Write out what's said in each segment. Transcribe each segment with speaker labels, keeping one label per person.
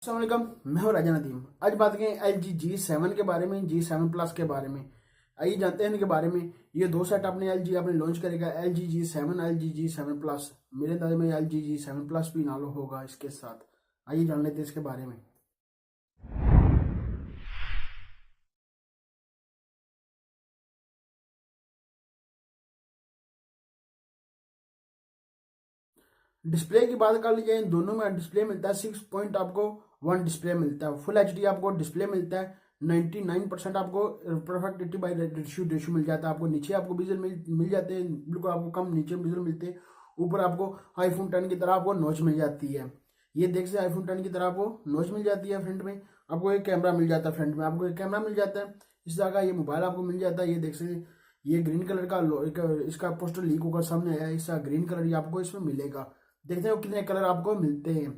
Speaker 1: अस्सलामुअलैकुम, मैं हूं राजा नदीम। आज बात करें एल जी G7 के बारे में, G7 प्लस के बारे में। आइए जानते हैं इनके बारे में। ये दो सेट अपने एल जी अपने लॉन्च करेगा, L G G7, L G G7 plus. मेरे अंदाजे में एल जी G7 प्लस भी नालो होगा इसके साथ। आइए जान लेते हैं इसके बारे में। डिस्प्ले की बात कर लीजिए, इन दोनों में डिस्प्ले मिलता है 6 पॉइंट, आपको 1 डिस्प्ले मिलता है। फुल HD आपको डिस्प्ले मिलता है। 99% आपको परफेक्ट 80/रेशियो मिल जाता है। आपको नीचे आपको बिजल मिल जाते हैं, बिल्कुल आपको कम नीचे बिजल मिलते हैं। ऊपर आपको आईफोन 10 की तरह आपको नॉच मिल जाती है। ये देख से आईफोन 10 की तरह आपको नॉच मिल जाती है। फ्रंट में आपको एक कैमरा मिल जाता है, फ्रंट में आपको एक कैमरा मिल जाता है। इस तरह का ये मोबाइल आपको मिल जाता है। ये देख सकते, ये ग्रीन कलर का इसका पोस्टर लीक होकर सामने आया है। इसका ग्रीन कलर ये आपको इसमें मिलेगा। देखते हैं कितने कलर आपको मिलते हैं।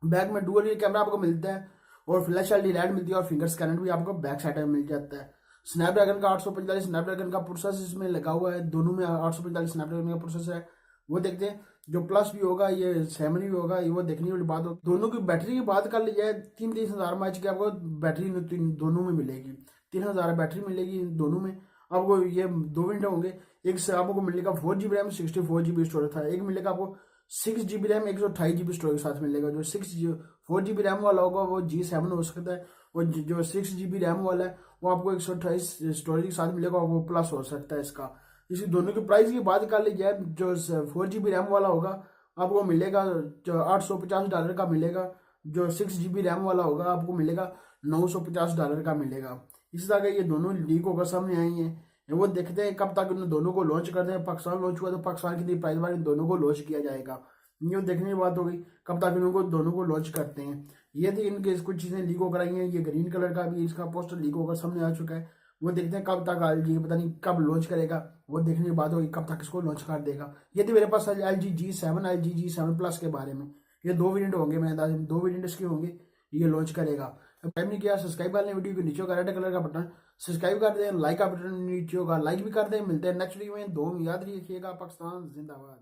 Speaker 1: बैक में डुअल कैमरा आपको मिलता है और फ्लैश एलईडी लाइट मिलती है और फिंगर स्कैनर भी आपको बैक साइड में मिल जाता है। स्नैपड्रैगन का 845 स्नैपड्रैगन का प्रोसेसर इसमें लगा हुआ है। दोनों में 845 स्नैपड्रैगन का प्रोसेसर है। वो देखते हैं जो प्लस भी होगा, ये 7 भी होगा, ये वो देखने वाली बात हो। दोनों की बैटरी की बात कर ली जाए, 3-3 हज़ार mAh की आपको बैटरी दोनों में मिलेगी। 3 हज़ार बैटरी मिलेगी दोनों में। आपको ये दो विंडो होंगे। एक से आपको मिलेगा 4 GB रैम, 64 GB स्टोरेज था। एक मिलेगा आपको 6 GB रैम, 128 GB स्टोरेज के साथ मिलेगा। जो 4 GB रैम वाला होगा वो G7 हो सकता है, और जो 6 GB रैम वाला है वो आपको 128 स्टोरेज के साथ मिलेगा, वो प्लस हो सकता है इसका। इसी दोनों के प्राइस की बात कर ली जाए, जो 4 GB रैम वाला होगा आपको मिलेगा जो $850 का मिलेगा। जो 6 GB रैम वाला होगा आपको मिलेगा $950 का मिलेगा। इसी तरह ये दोनों लीक होकर सामने आई हैं। वो देखते हैं कब तक इन दोनों को लॉन्च करते हैं। पाकिस्तान लॉन्च हुआ तो पाकिस्तान की प्राइस बार इन दोनों को लॉन्च किया जाएगा। ये देखने की बात होगी कब तक इनको दोनों को लॉन्च करते हैं। ये थी इनके कुछ चीजें लीक होकर आई हैं। ये ग्रीन कलर का भी इसका पोस्टर लीक होकर सामने आ चुका है। वो देखते हैं कब तक ये पता नहीं कब लॉन्च करेगा। वो देखने की बात होगी कब तक इसको लॉन्च कर देगा। ये थी मेरे पास L G G7, L G G7 plus के बारे में। ये दो वेरिएंट होंगे, मेरे अंदाज में दो वेरिएंट इसके होंगे। ये लॉन्च करेगा। सब्सक्राइब नहीं किया, सब्सक्राइब कर लें। वीडियो के नीचे का रेड कलर का बटन सब्सक्राइब कर दें, लाइक का बटन नीचे होगा, लाइक भी कर दें। मिलते हैं नेक्स्ट वीडियो में। दो याद रखिएगा। पाकिस्तान जिंदाबाद।